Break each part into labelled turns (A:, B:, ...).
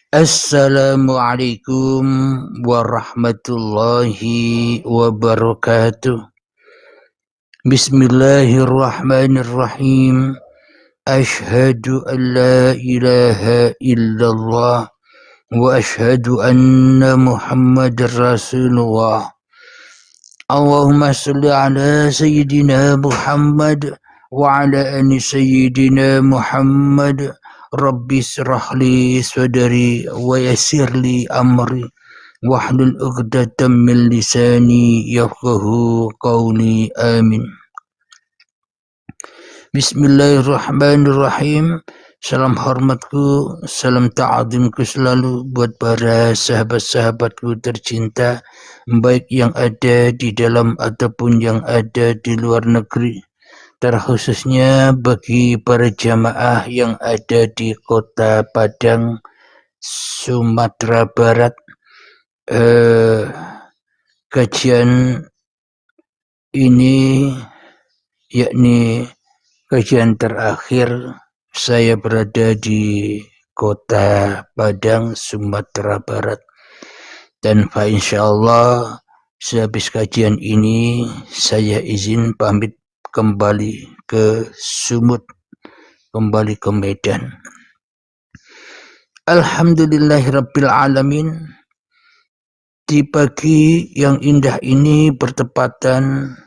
A: Assalamualaikum warahmatullahi wabarakatuh. Bismillahirrahmanirrahim. Ashhadu an la ilaha illallah wa ashhadu anna Muhammadar Rasulullah. Allahumma salli ala Sayyidina Muhammad wa ala ali Sayyidina Muhammad. Rabbi syrah li sadri wa yassir li amri wahlul 'uqdatam min lisani yafqahu qawli. Amin. Bismillahirrahmanirrahim. Salam hormatku, salam ta'azimku selalu buat para sahabat-sahabatku tercinta, baik yang ada di dalam ataupun yang ada di luar negeri, terkhususnya bagi para jamaah yang ada di kota Padang, Sumatera Barat. Kajian ini yakni kajian terakhir saya berada di kota Padang, Sumatera Barat, dan insyaallah sehabis kajian ini saya izin pamit kembali ke Sumut, kembali ke Medan. Alhamdulillahirabbil alamin. Di pagi yang indah ini bertepatan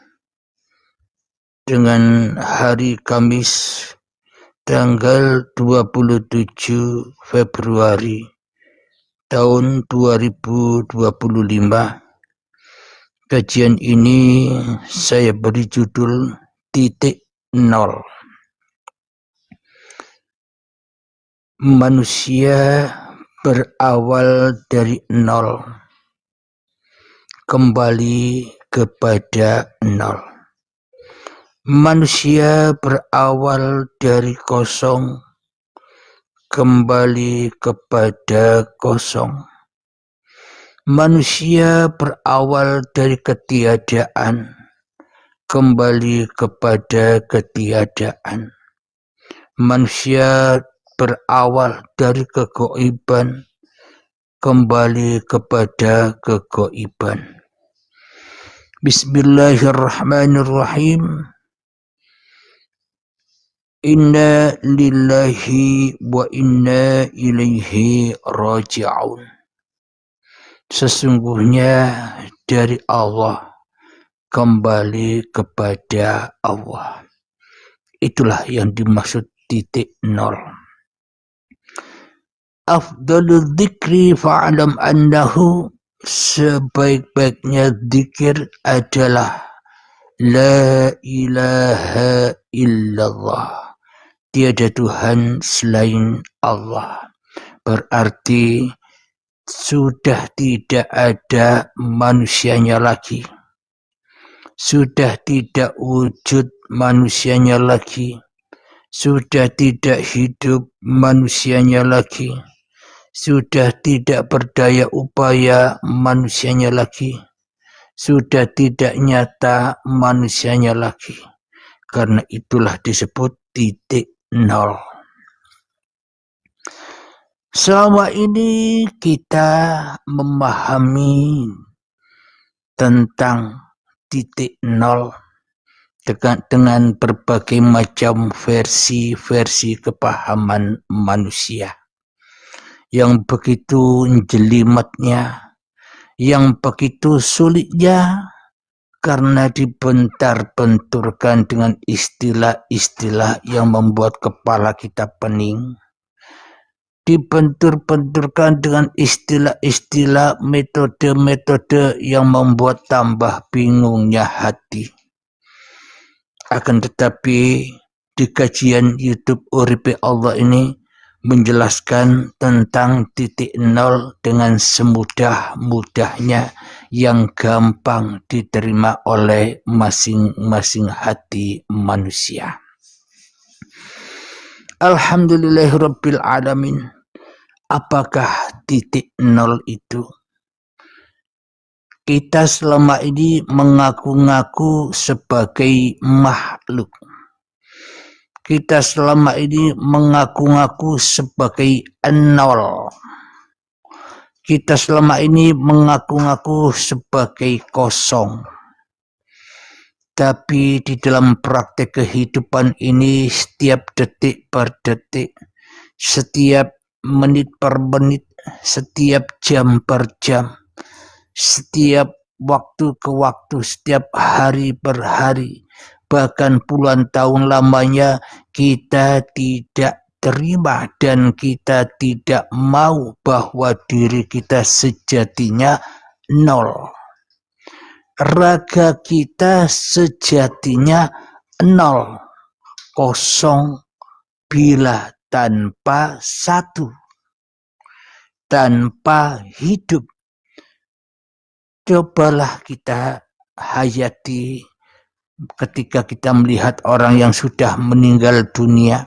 A: dengan hari Kamis tanggal 27 Februari tahun 2025. Kajian ini saya beri judul titik nol. Manusia berawal dari nol, kembali kepada nol. Manusia berawal dari kosong, kembali kepada kosong. Manusia berawal dari ketiadaan, kembali kepada ketiadaan. Manusia berawal dari kegoiban, kembali kepada kegoiban. Bismillahirrahmanirrahim. Inna lillahi wa inna ilaihi raji'un. Sesungguhnya dari Allah, kembali kepada Allah. Itulah yang dimaksud titik nol. Afdalul dzikri fa'alam annahu, sebaik-baiknya zikir adalah la ilaha illallah, tiada Tuhan selain Allah. Berarti sudah tidak ada manusianya lagi, sudah tidak wujud manusianya lagi, sudah tidak hidup manusianya lagi, sudah tidak berdaya upaya manusianya lagi, sudah tidak nyata manusianya lagi. Karena itulah disebut titik nol. Selama ini kita memahami tentang titik nol dengan berbagai macam versi kepahaman manusia yang begitu jelimetnya, yang begitu sulitnya, karena dibentar-benturkan dengan istilah-istilah yang membuat kepala kita pening, dibentur-benturkan dengan istilah-istilah, metode-metode yang membuat tambah bingungnya hati. Akan tetapi di kajian YouTube Uripe Allah ini menjelaskan tentang titik nol dengan semudah-mudahnya, yang gampang diterima oleh masing-masing hati manusia. Alhamdulillahirabbil alamin. Apakah titik nol itu? Kita selama ini mengaku-ngaku sebagai makhluk. Kita selama ini mengaku-ngaku sebagai nol. kita selama ini mengaku-ngaku sebagai kosong. Tapi di dalam praktek kehidupan ini, setiap detik per detik, setiap menit per menit, setiap jam per jam, setiap waktu ke waktu, setiap hari per hari, bahkan puluhan tahun lamanya, kita tidak terima dan kita tidak mau bahwa diri kita sejatinya nol. Raga kita sejatinya nol, kosong bila tanpa satu, tanpa hidup. Cobalah kita hayati ketika kita melihat orang yang sudah meninggal dunia.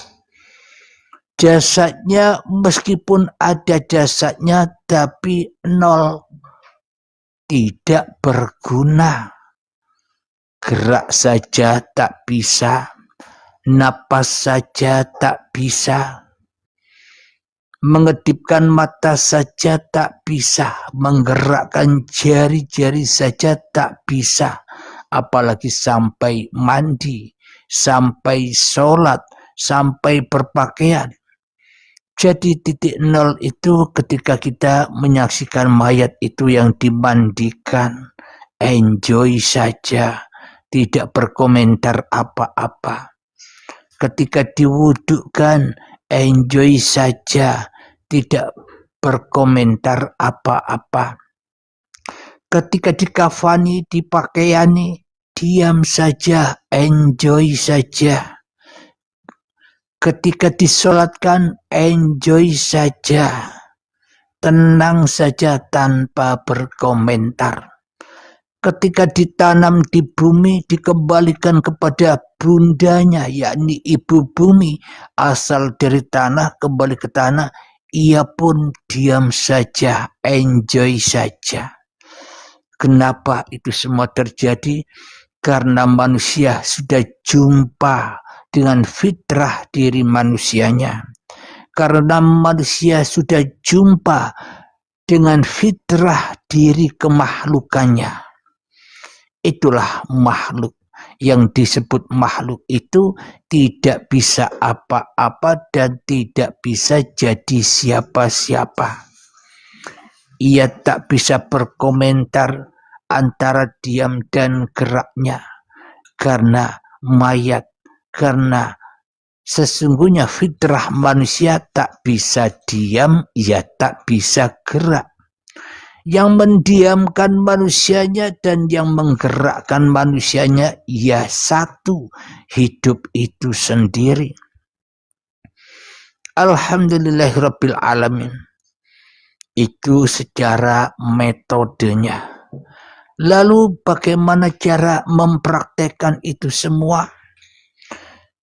A: Jasadnya meskipun ada jasadnya tapi nol, tidak berguna. Gerak saja tak bisa, napas saja tak bisa, mengedipkan mata saja tak bisa, menggerakkan jari-jari saja tak bisa, apalagi sampai mandi, sampai sholat, sampai berpakaian. Jadi titik nol itu ketika kita menyaksikan mayat itu yang dimandikan, enjoy saja, tidak berkomentar apa-apa. Ketika diwudukkan, enjoy saja, tidak berkomentar apa-apa. Ketika dikafani, dipakaiani, diam saja, enjoy saja. Ketika disolatkan, enjoy saja, tenang saja tanpa berkomentar. Ketika ditanam di bumi, dikembalikan kepada bundanya, yakni ibu bumi, asal dari tanah kembali ke tanah, ia pun diam saja, enjoy saja. Kenapa itu semua terjadi? Karena manusia sudah jumpa dengan fitrah diri manusianya. Karena manusia sudah jumpa dengan fitrah diri kemakhlukannya. Itulah makhluk. Yang disebut makhluk itu tidak bisa apa-apa dan tidak bisa jadi siapa-siapa. Ia tak bisa berkomentar antara diam dan geraknya karena mayat, karena sesungguhnya fitrah manusia tak bisa diam, ia tak bisa gerak. Yang mendiamkan manusianya dan yang menggerakkan manusianya, ia satu, hidup itu sendiri. Alhamdulillahirabbil alamin. Itu secara metodenya. Lalu bagaimana cara mempraktekkan itu semua?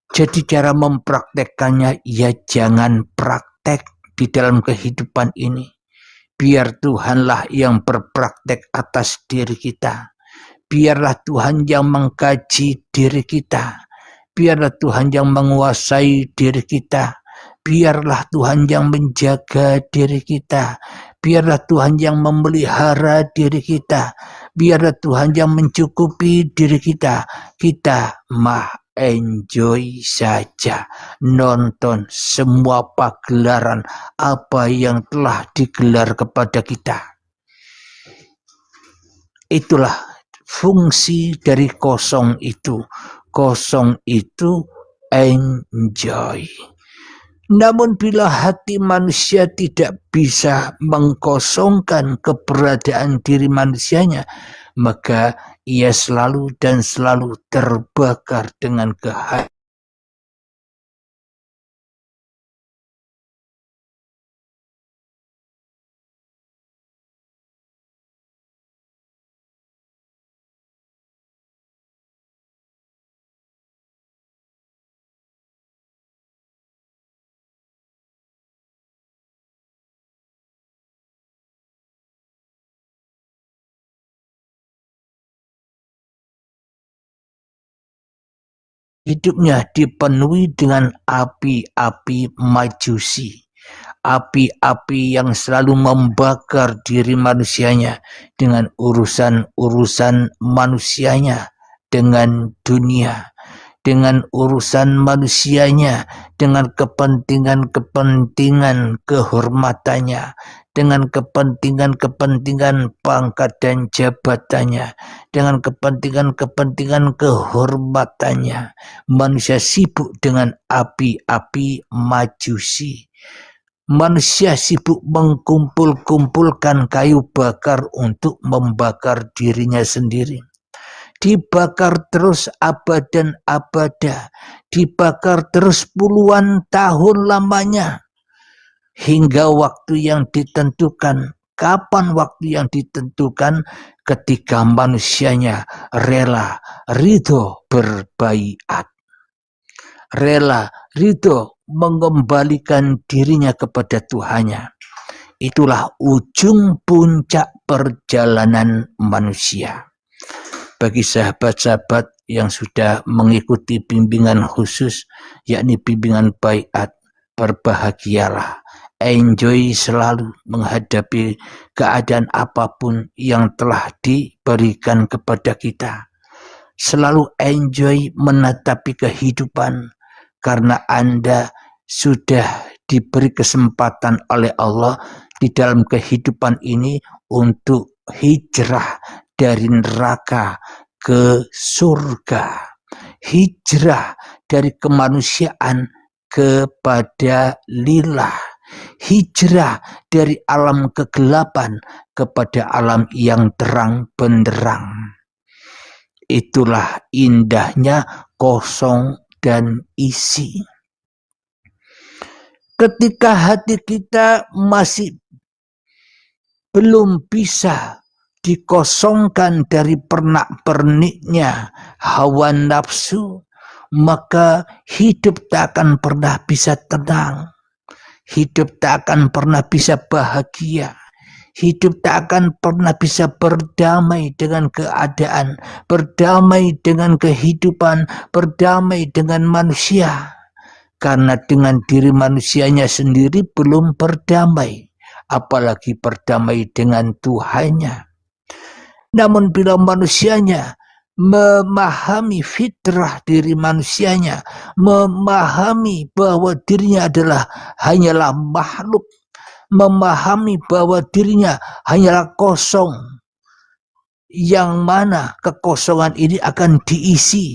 A: Jadi cara mempraktekkannya, ya jangan praktek di dalam kehidupan ini. Biar Tuhanlah yang berpraktek atas diri kita. Biarlah Tuhan yang mengkaji diri kita. Biarlah Tuhan yang menguasai diri kita. Biarlah Tuhan yang menjaga diri kita. Biarlah Tuhan yang memelihara diri kita. Biarlah Tuhan yang mencukupi diri kita. Kita mah enjoy saja, nonton semua pagelaran apa yang telah digelar kepada kita. Itulah fungsi dari kosong itu. Kosong itu enjoy. Namun bila hati manusia tidak bisa mengkosongkan keberadaan diri manusianya, maka ia selalu dan selalu terbakar dengan kehadiran. Hidupnya dipenuhi dengan api-api majusi, api-api yang selalu membakar diri manusianya dengan urusan-urusan manusianya dengan dunia, dengan urusan manusianya, dengan kepentingan-kepentingan kehormatannya, dengan kepentingan-kepentingan pangkat dan jabatannya, dengan kepentingan-kepentingan kehormatannya. Manusia sibuk dengan api-api majusi. Manusia sibuk mengkumpul-kumpulkan kayu bakar untuk membakar dirinya sendiri. Dibakar terus abad dan abada, dibakar terus puluhan tahun lamanya, hingga waktu yang ditentukan. Kapan waktu yang ditentukan? Ketika manusianya rela, ridho berbaiat, rela, ridho mengembalikan dirinya kepada Tuhannya. Itulah ujung puncak perjalanan manusia. Bagi sahabat-sahabat yang sudah mengikuti bimbingan khusus, yakni bimbingan baiat, berbahagialah, enjoy selalu menghadapi keadaan apapun yang telah diberikan kepada kita. Selalu enjoy menatapi kehidupan, karena Anda sudah diberi kesempatan oleh Allah di dalam kehidupan ini untuk hijrah dari neraka ke surga, hijrah dari kemanusiaan kepada lillah, hijrah dari alam kegelapan kepada alam yang terang benderang. Itulah indahnya kosong dan isi. Ketika hati kita masih belum bisa dikosongkan dari pernak-perniknya hawa nafsu, maka hidup tak akan pernah bisa tenang, hidup tak akan pernah bisa bahagia, hidup tak akan pernah bisa berdamai dengan keadaan, berdamai dengan kehidupan, berdamai dengan manusia, karena dengan diri manusianya sendiri belum berdamai, apalagi berdamai dengan Tuhannya. Namun bila manusianya memahami fitrah diri manusianya, memahami bahwa dirinya adalah hanyalah makhluk, memahami bahwa dirinya hanyalah kosong, yang mana kekosongan ini akan diisi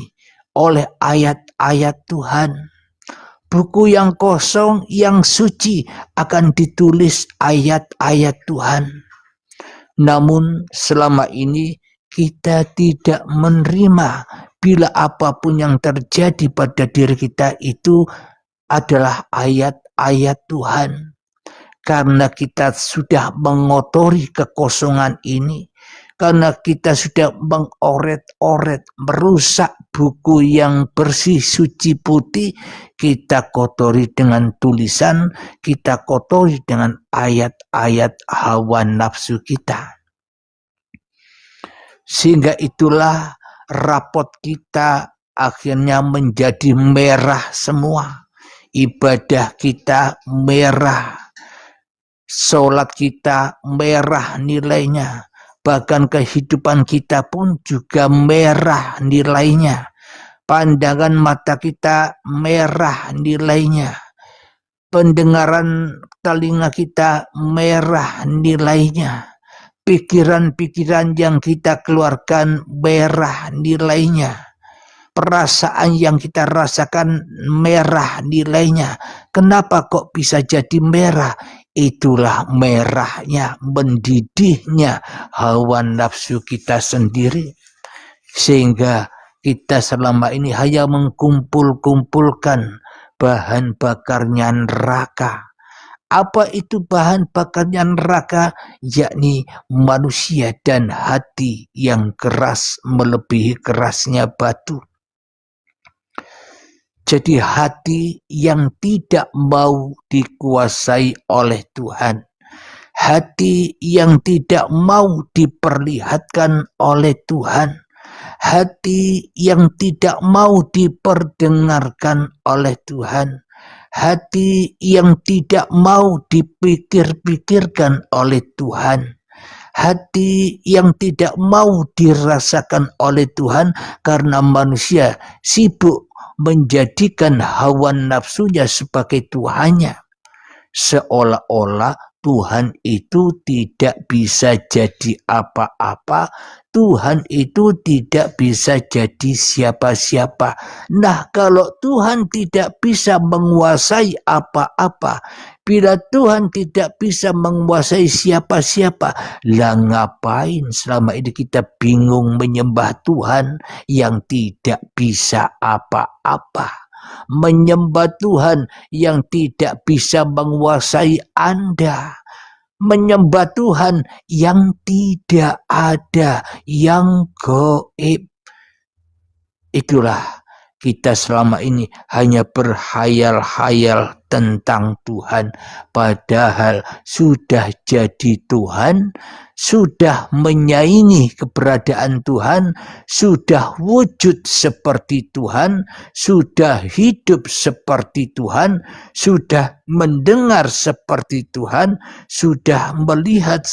A: oleh ayat-ayat Tuhan. Buku yang kosong, yang suci akan ditulis ayat-ayat Tuhan. Namun selama ini kita tidak menerima bila apapun yang terjadi pada diri kita itu adalah ayat-ayat Tuhan. Karena kita sudah mengotori kekosongan ini, karena kita sudah mengoret-oret, merusak buku yang bersih, suci, putih, kita kotori dengan tulisan, kita kotori dengan ayat-ayat hawa nafsu kita. Sehingga itulah rapot kita akhirnya menjadi merah semua. Ibadah kita merah, sholat kita merah nilainya, bahkan kehidupan kita pun juga merah nilainya. Pandangan mata kita merah nilainya. Pendengaran telinga kita merah nilainya. Pikiran-pikiran yang kita keluarkan merah nilainya. Perasaan yang kita rasakan merah nilainya. Kenapa kok bisa jadi merah? Itulah merahnya, mendidihnya hawa nafsu kita sendiri. Sehingga kita selama ini hanya mengkumpul-kumpulkan bahan bakarnya neraka. Apa itu bahan bakarnya neraka? Yakni manusia dan hati yang keras melebihi kerasnya batu. Jadi hati yang tidak mau dikuasai oleh Tuhan. Hati yang tidak mau diperlihatkan oleh Tuhan. Hati yang tidak mau diperdengarkan oleh Tuhan. hati yang tidak mau dipikir-pikirkan oleh Tuhan, hati yang tidak mau dirasakan oleh Tuhan karena manusia sibuk menjadikan hawa nafsunya sebagai Tuhannya. Seolah-olah Tuhan itu tidak bisa jadi apa-apa, Tuhan itu tidak bisa jadi siapa-siapa. Nah, kalau Tuhan tidak bisa menguasai apa-apa, bila Tuhan tidak bisa menguasai siapa-siapa, lah ngapain selama ini kita bingung menyembah Tuhan yang tidak bisa apa-apa? Menyembah Tuhan yang tidak bisa menguasai Anda, menyembah Tuhan yang tidak ada, yang gaib. Itulah kita selama ini hanya berhayal-hayal tentang Tuhan, padahal sudah jadi Tuhan, sudah menyaingi keberadaan Tuhan, sudah wujud seperti Tuhan, sudah hidup seperti Tuhan, sudah mendengar seperti Tuhan, sudah melihat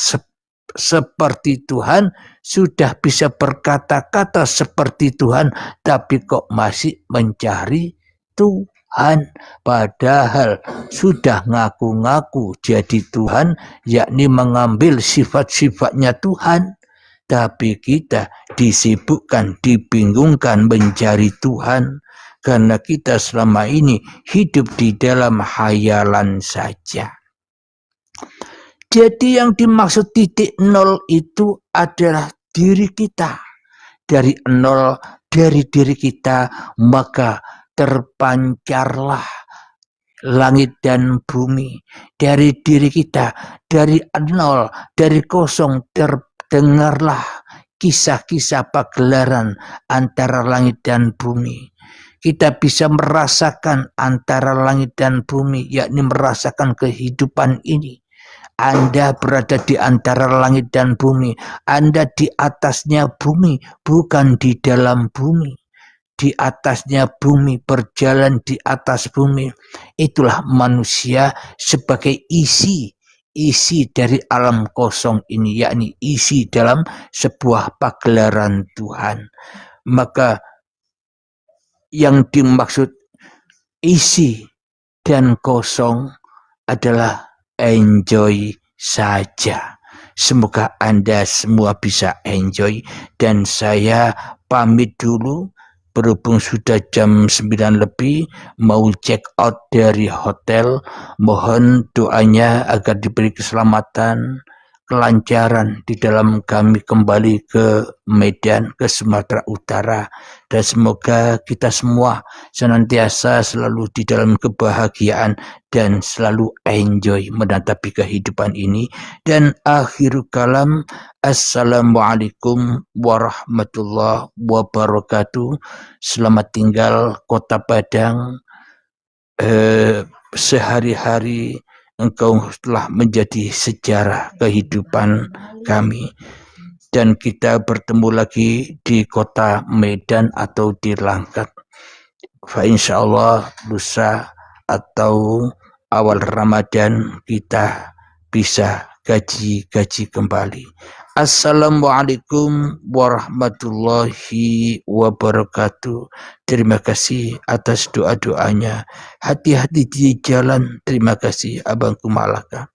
A: seperti Tuhan, sudah bisa berkata-kata seperti Tuhan, tapi kok masih mencari Tuhan, padahal sudah ngaku-ngaku jadi Tuhan, yakni mengambil sifat-sifatnya Tuhan. Tapi kita disibukkan, dibingungkan mencari Tuhan, karena kita selama ini hidup di dalam hayalan saja. Jadi yang dimaksud titik nol itu adalah diri kita. Dari nol, dari diri kita, maka terpancarlah langit dan bumi. Dari diri kita, dari nol, dari kosong, terdengarlah kisah-kisah pagelaran antara langit dan bumi. Kita bisa merasakan antara langit dan bumi, yakni merasakan kehidupan ini. Anda berada di antara langit dan bumi. Anda di atasnya bumi, bukan di dalam bumi. Di atasnya bumi, berjalan di atas bumi. Itulah manusia sebagai isi dari alam kosong ini, yakni isi dalam sebuah pagelaran Tuhan. Maka yang dimaksud isi dan kosong adalah enjoy saja. Semoga Anda semua bisa enjoy, dan saya pamit dulu. Berhubung sudah jam 9 lebih, mau check out dari hotel. Mohon doanya agar diberi keselamatan, kelancaran di dalam kami kembali ke Medan, ke Sumatera Utara, dan semoga kita semua senantiasa selalu di dalam kebahagiaan dan selalu enjoy menatapi kehidupan ini. Dan akhir kalam, assalamualaikum warahmatullahi wabarakatuh. Selamat tinggal Kota Padang. Sehari-hari Engkau telah menjadi sejarah kehidupan kami, dan kita bertemu lagi di kota Medan atau di Langkat. Insyaallah lusa atau awal Ramadan kita bisa gaji kembali. Assalamualaikum warahmatullahi wabarakatuh. Terima kasih atas doa-doanya. Hati-hati di jalan. Terima kasih Abangku Malaka.